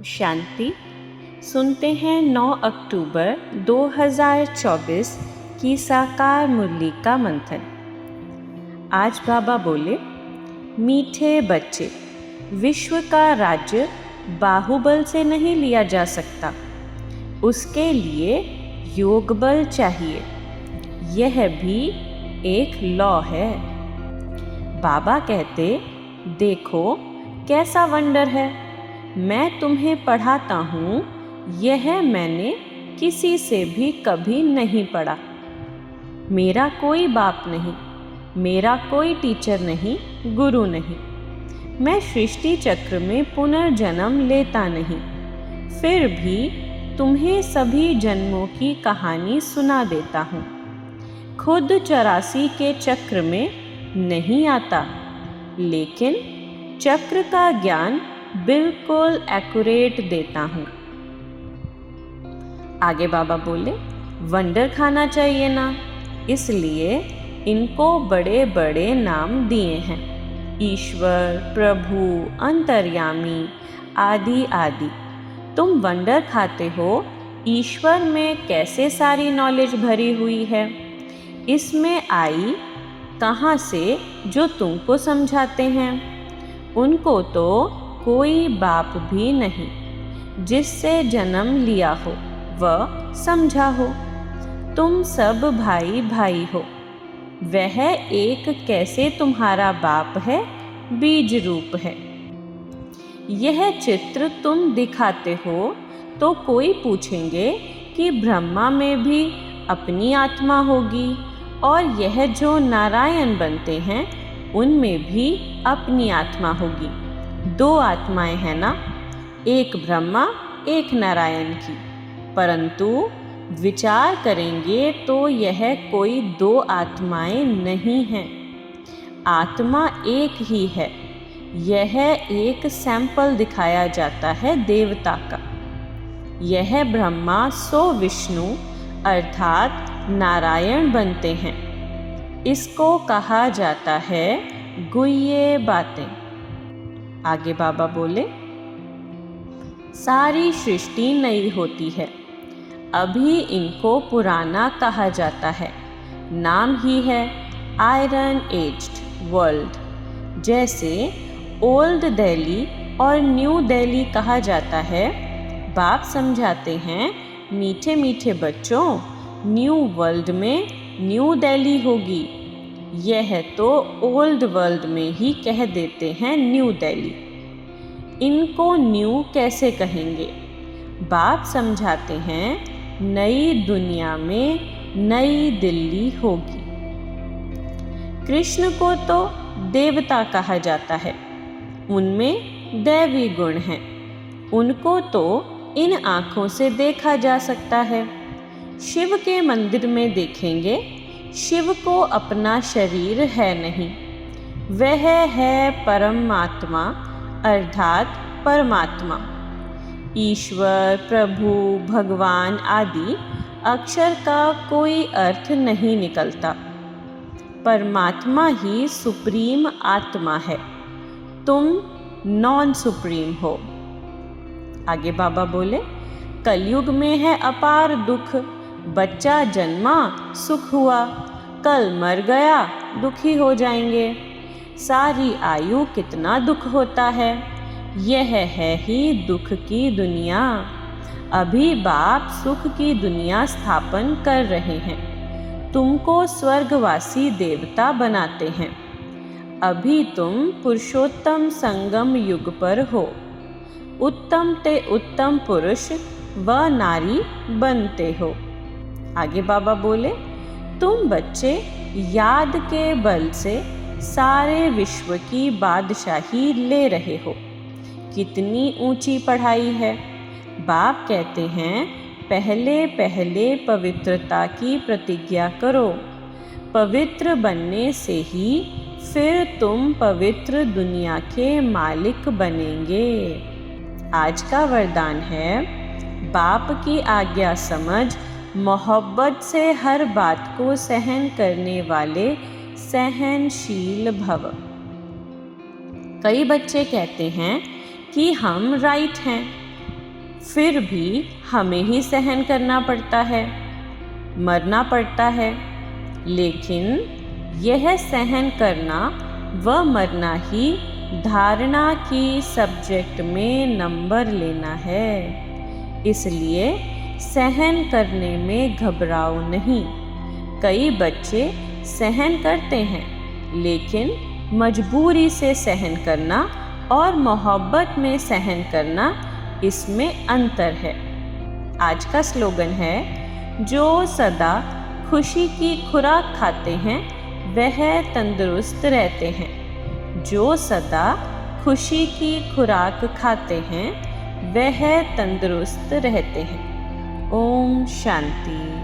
शांति। सुनते हैं 9 अक्टूबर 2024 की साकार मुरली का मंथन। आज बाबा बोले, मीठे बच्चे, विश्व का राज्य बाहुबल से नहीं लिया जा सकता, उसके लिए योग बल चाहिए। यह भी एक लॉ है। बाबा कहते, देखो कैसा वंडर है, मैं तुम्हें पढ़ाता हूँ, यह मैंने किसी से भी कभी नहीं पढ़ा। मेरा कोई बाप नहीं, मेरा कोई टीचर नहीं, गुरु नहीं। मैं सृष्टि चक्र में पुनर्जन्म लेता नहीं, फिर भी तुम्हें सभी जन्मों की कहानी सुना देता हूँ। खुद 84 के चक्र में नहीं आता, लेकिन चक्र का ज्ञान बिल्कुल एक्यूरेट देता हूँ। आगे बाबा बोले, वंडर खाना चाहिए ना, इसलिए इनको बड़े बड़े नाम दिए हैं, ईश्वर, प्रभु, अंतर्यामी आदि आदि। तुम वंडर खाते हो, ईश्वर में कैसे सारी नॉलेज भरी हुई है, इसमें आई कहाँ से जो तुमको समझाते हैं। उनको तो कोई बाप भी नहीं जिससे जन्म लिया हो वह समझा हो। तुम सब भाई भाई हो, वह एक कैसे तुम्हारा बाप है, बीज रूप है। यह चित्र तुम दिखाते हो तो कोई पूछेंगे कि ब्रह्मा में भी अपनी आत्मा होगी, और यह जो नारायण बनते हैं उनमें भी अपनी आत्मा होगी। 2 आत्माएं हैं ना, एक ब्रह्मा एक नारायण की। परंतु विचार करेंगे तो यह कोई 2 आत्माएं नहीं हैं, आत्मा एक ही है। यह एक सैंपल दिखाया जाता है देवता का। यह ब्रह्मा सो विष्णु अर्थात नारायण बनते हैं। इसको कहा जाता है गुह्य बातें। आगे बाबा बोले, सारी सृष्टि नई होती है, अभी इनको पुराना कहा जाता है। नाम ही है आयरन एज्ड वर्ल्ड। जैसे ओल्ड दिल्ली और न्यू दिल्ली कहा जाता है। बाप समझाते हैं, मीठे मीठे बच्चों, न्यू वर्ल्ड में न्यू दिल्ली होगी। यह तो ओल्ड वर्ल्ड में ही कह देते हैं न्यू दिल्ली। इनको न्यू कैसे कहेंगे। बाप समझाते हैं, नई दुनिया में नई दिल्ली होगी। कृष्ण को तो देवता कहा जाता है, उनमें दैवी गुण हैं। उनको तो इन आँखों से देखा जा सकता है। शिव के मंदिर में देखेंगे, शिव को अपना शरीर है नहीं, वह है परमात्मा अर्थात परमात्मा। ईश्वर, प्रभु, भगवान आदि अक्षर का कोई अर्थ नहीं निकलता। परमात्मा ही सुप्रीम आत्मा है, तुम नॉन सुप्रीम हो। आगे बाबा बोले, कलयुग में है अपार दुख, बच्चा जन्मा सुख हुआ, कल मर गया दुखी हो जाएंगे। सारी आयु कितना दुख होता है, यह है ही दुख की दुनिया। अभी बाप सुख की दुनिया स्थापन कर रहे हैं, तुमको स्वर्गवासी देवता बनाते हैं। अभी तुम पुरुषोत्तम संगम युग पर हो, उत्तम ते उत्तम पुरुष व नारी बनते हो। आगे बाबा बोले, तुम बच्चे याद के बल से सारे विश्व की बादशाही ले रहे हो। कितनी ऊंची पढ़ाई है। बाप कहते हैं, पहले पहले पवित्रता की प्रतिज्ञा करो, पवित्र बनने से ही फिर तुम पवित्र दुनिया के मालिक बनेंगे। आज का वरदान है, बाप की आज्ञा समझ, मोहब्बत से हर बात को सहन करने वाले सहनशील भव। कई बच्चे कहते हैं कि हम राइट हैं, फिर भी हमें ही सहन करना पड़ता है, मरना पड़ता है। लेकिन यह सहन करना व मरना ही धारणा की सब्जेक्ट में नंबर लेना है। इसलिए सहन करने में घबराओ नहीं। कई बच्चे सहन करते हैं, लेकिन मजबूरी से सहन करना और मोहब्बत में सहन करना, इसमें अंतर है। आज का स्लोगन है, जो सदा खुशी की खुराक खाते हैं वह तंदुरुस्त रहते हैं। जो सदा खुशी की खुराक खाते हैं वह तंदुरुस्त रहते हैं। ओम शांति।